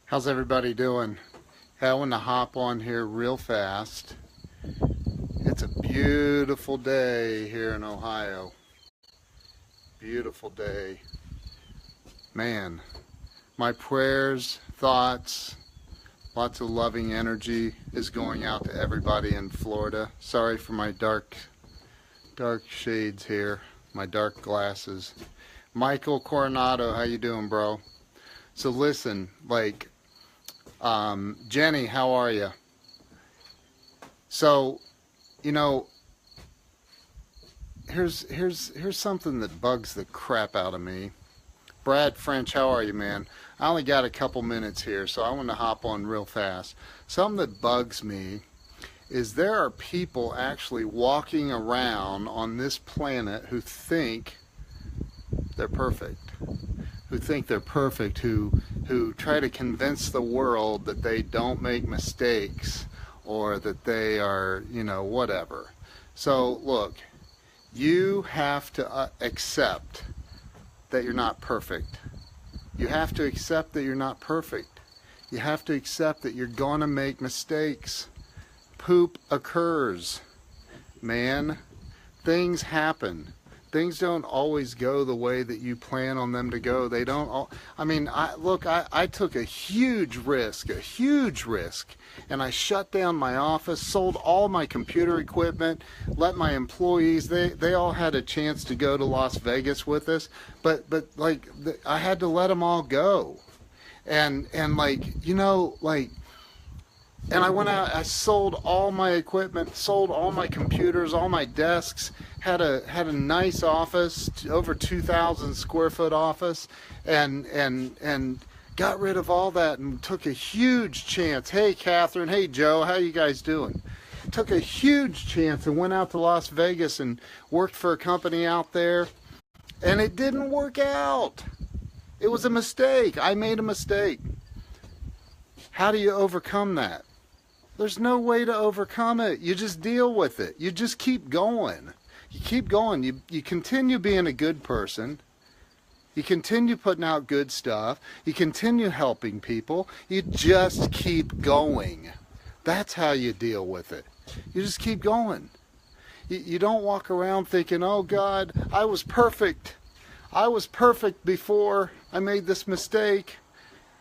How's everybody doing? Hey, I want to hop on here real fast. It's a beautiful day here in Ohio. Beautiful day. Man, my prayers, thoughts, lots of loving energy is going out to everybody in Florida. Sorry for my dark shades here, my dark glasses. Michael Coronado, how you doing, bro? So listen, Jenny, how are you? So, you know, here's something that bugs the crap out of me. Brad French, how are you, man? I only got a couple minutes here, so I want to hop on real fast. Something that bugs me is there are people actually walking around on this planet who think they're perfect. Who try to convince the world that they don't make mistakes or that they are, whatever. So look, you have to accept that you're not perfect. You have to accept that you're not perfect. You have to accept that you're gonna make mistakes. Poop occurs, man. Things happen. Things don't always go the way that you plan on them to go. They don't all, I took a huge risk, and I shut down my office, sold all my computer equipment, let my employees, they all had a chance to go to Las Vegas with us, but I had to let them all go. And and I went out, I sold all my equipment, sold all my computers, all my desks, had a nice office, over 2,000 square foot office, and got rid of all that and took a huge chance. Hey, Catherine. Hey, Joe. How you guys doing? Took a huge chance and went out to Las Vegas and worked for a company out there, and it didn't work out. It was a mistake. I made a mistake. How do you overcome that? There's no way to overcome it. You just deal with it. You just keep going. You keep going. You continue being a good person. You continue putting out good stuff. You continue helping people. You just keep going. That's how you deal with it. You just keep going. You don't walk around thinking, oh God, I was perfect. I was perfect before I made this mistake.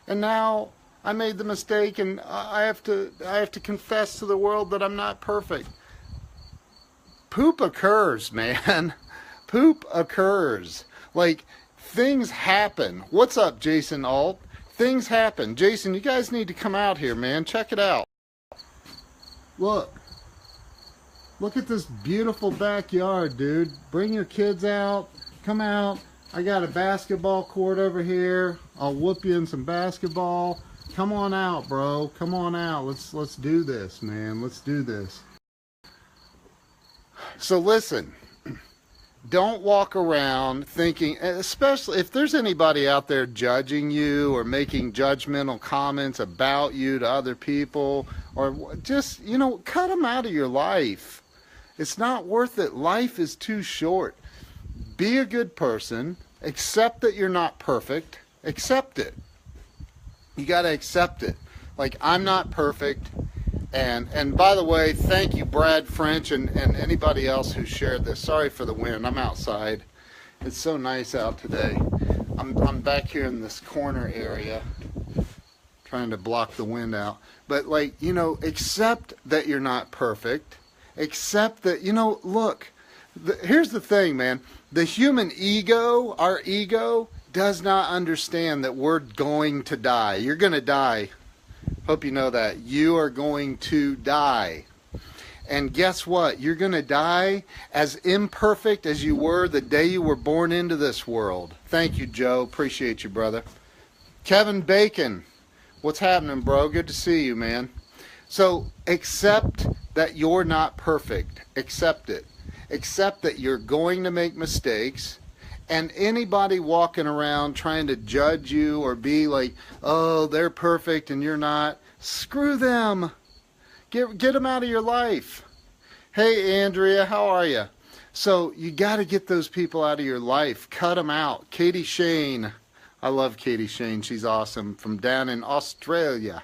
And now I made the mistake and I have to confess to the world that I'm not perfect. Poop occurs, man. Poop occurs. Things happen. What's up, Jason Alt? Things happen. Jason, you guys need to come out here, man. Check it out. Look at this beautiful backyard, dude. Bring your kids out. Come out. I got a basketball court over here. I'll whoop you in some basketball. Come on out, bro. Come on out. Let's do this, man. Let's do this. So listen, don't walk around thinking, especially if there's anybody out there judging you or making judgmental comments about you to other people, or just, cut them out of your life. It's not worth it. Life is too short. Be a good person. Accept that you're not perfect. Accept it. You got to accept it. I'm not perfect. And by the way, thank you, Brad French, and anybody else who shared this. Sorry for the wind. I'm outside. It's so nice out today. I'm back here in this corner area trying to block the wind out. But accept that you're not perfect. Accept that, look, here's the thing, man. The human ego, our ego, does not understand that we're going to die. You're going to die. Hope you know that. You are going to die. And guess what? You're going to die as imperfect as you were the day you were born into this world. Thank you, Joe. Appreciate you, brother. Kevin Bacon. What's happening, bro? Good to see you, man. So accept that you're not perfect. Accept it. Accept that you're going to make mistakes. And anybody walking around trying to judge you or be like, oh, they're perfect and you're not, screw them. Get them out of your life. Hey, Andrea, how are you? So you got to get those people out of your life. Cut them out. Katie Shane, I love Katie Shane. She's awesome from down in Australia.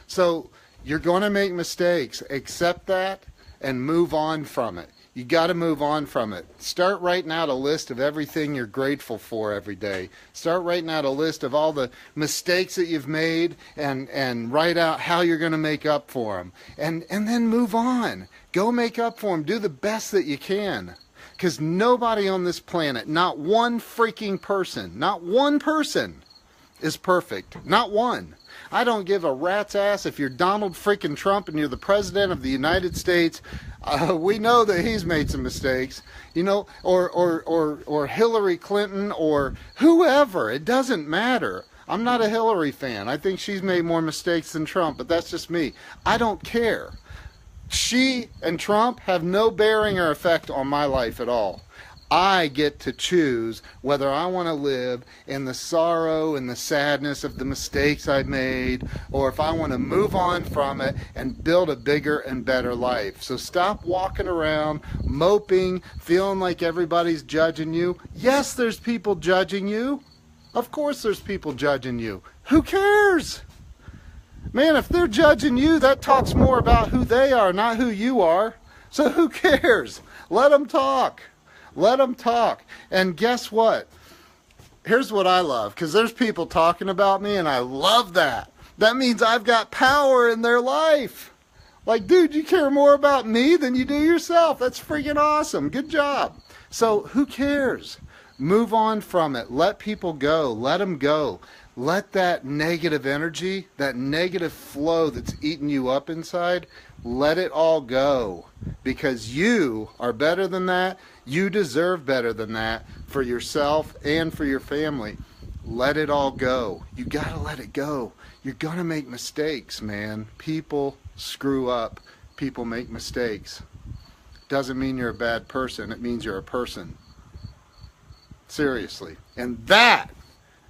So you're going to make mistakes. Accept that and move on from it. You got to move on from it. Start writing out a list of everything you're grateful for every day. Start writing out a list of all the mistakes that you've made and write out how you're going to make up for them. And then move on. Go make up for them. Do the best that you can. Because nobody on this planet, not one freaking person, not one person is perfect. Not one. I don't give a rat's ass if you're Donald freaking Trump and you're the president of the United States. We know that he's made some mistakes, you know, or Hillary Clinton or whoever. It doesn't matter. I'm not a Hillary fan. I think she's made more mistakes than Trump, but that's just me. I don't care. She and Trump have no bearing or effect on my life at all. I get to choose whether I want to live in the sorrow and the sadness of the mistakes I've made, or if I want to move on from it and build a bigger and better life. So stop walking around moping, feeling like everybody's judging you. Yes, there's people judging you. Of course there's people judging you. Who cares? Man, if they're judging you, that talks more about who they are, not who you are. So who cares? Let them talk. Let them talk. And guess what? Here's what I love, because there's people talking about me, and I love that. That means I've got power in their life. Like, dude, you care more about me than you do yourself. That's freaking awesome. Good job. So who cares? Move on from it. Let people go. Let them go. Let that negative energy, that negative flow that's eating you up inside, let it all go. Because you are better than that. You deserve better than that for yourself and for your family. Let it all go. You gotta let it go. You're gonna make mistakes, man. People screw up. People make mistakes. Doesn't mean you're a bad person. It means you're a person. Seriously. And that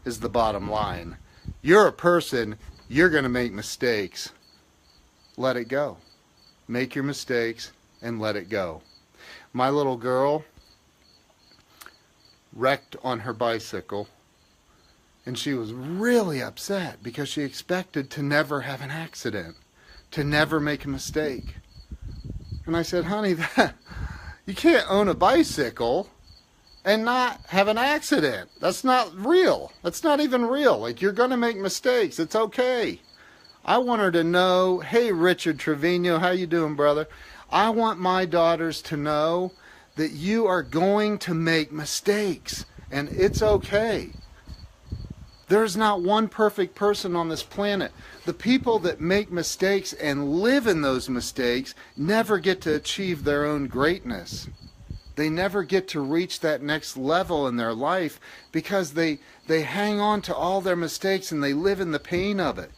is the bottom line. You're a person. You're gonna make mistakes. Let it go. Make your mistakes and let it go. My little girl wrecked on her bicycle, and she was really upset because she expected to never have an accident, to never make a mistake. And I said, honey, you can't own a bicycle and not have an accident. That's not real. That's not even real. Like, you're going to make mistakes. It's okay. I want her to know, hey, Richard Trevino, how you doing, brother? I want my daughters to know that you are going to make mistakes, and it's okay. There's not one perfect person on this planet. The people that make mistakes and live in those mistakes never get to achieve their own greatness. They never get to reach that next level in their life because they hang on to all their mistakes and they live in the pain of it.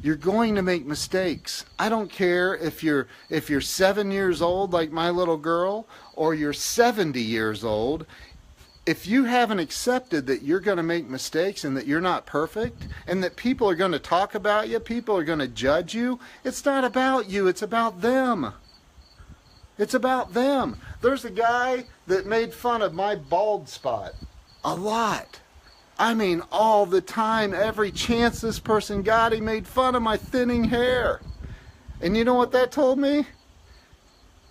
You're going to make mistakes. I don't care if you're 7 years old like my little girl or you're 70 years old. If you haven't accepted that you're going to make mistakes and that you're not perfect and that people are going to talk about you, people are going to judge you, it's not about you, it's about them. It's about them. There's a guy that made fun of my bald spot a lot. I mean, all the time, every chance this person got, he made fun of my thinning hair. And you know what that told me?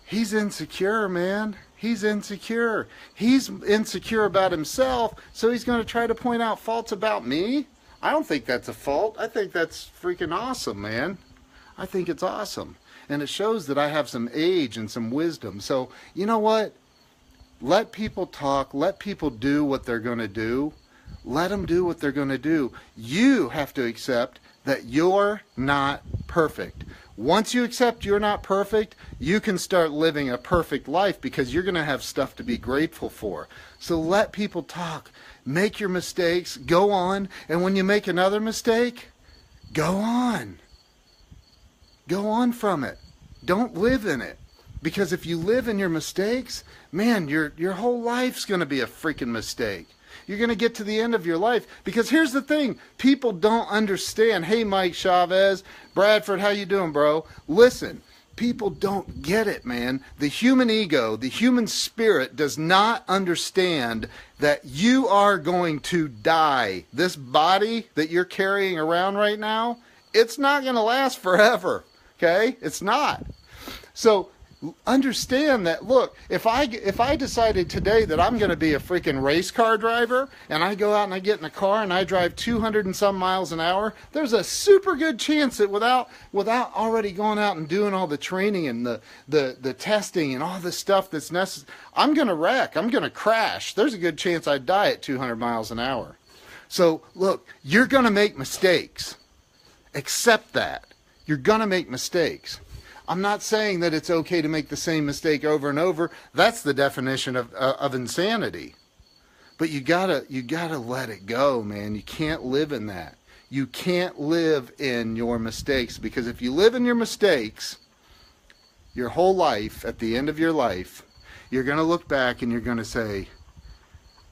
He's insecure, man. He's insecure. He's insecure about himself, so he's going to try to point out faults about me? I don't think that's a fault. I think that's freaking awesome, man. I think it's awesome. And it shows that I have some age and some wisdom. So, you know what? Let people talk. Let people do what they're going to do. Let them do what they're going to do. You have to accept that you're not perfect. Once you accept you're not perfect, you can start living a perfect life because you're going to have stuff to be grateful for. So let people talk. Make your mistakes. Go on. And when you make another mistake, go on. Go on from it. Don't live in it. Because if you live in your mistakes, man, your whole life's going to be a freaking mistake. You're going to get to the end of your life. Because here's the thing. People don't understand. Hey, Mike Chavez. Bradford, how you doing, bro? Listen. people don't get it, man. The human ego, the human spirit does not understand that you are going to die. This body that you're carrying around right now, it's not going to last forever, okay? It's not. So understand that, look, if I decided today that I'm going to be a freaking race car driver, and I go out and I get in a car and I drive 200 and some miles an hour, there's a super good chance that without already going out and doing all the training and the testing and all the stuff that's necessary, I'm going to wreck, I'm going to crash. There's a good chance I'd die at 200 miles an hour. So look, you're going to make mistakes. Accept that. You're going to make mistakes. I'm not saying that it's okay to make the same mistake over and over. That's the definition of insanity. But you gotta let it go, man. You can't live in that. You can't live in your mistakes, because if you live in your mistakes, your whole life, at the end of your life, you're gonna look back and you're gonna say,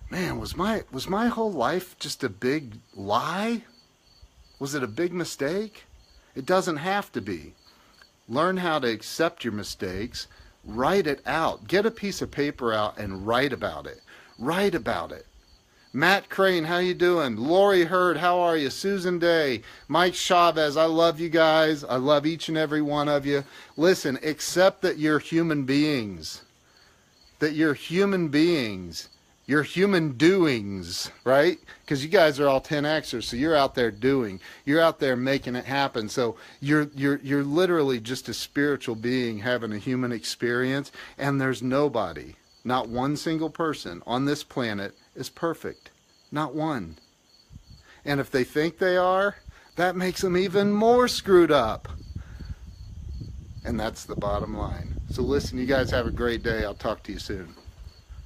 man, was my whole life just a big lie? Was it a big mistake? It doesn't have to be. Learn how to accept your mistakes. Write it out. Get a piece of paper out and write about it. Write about it. Matt Crane, how you doing? Lori Hurd, how are you? Susan Day, Mike Chavez, I love you guys. I love each and every one of you. Listen, accept that you're human beings. That you're human beings. Your human doings, right? Because you guys are all 10Xers, so you're out there doing. You're out there making it happen. So you're literally just a spiritual being having a human experience, and there's nobody, not one single person on this planet is perfect. Not one. And if they think they are, that makes them even more screwed up. And that's the bottom line. So listen, you guys have a great day. I'll talk to you soon.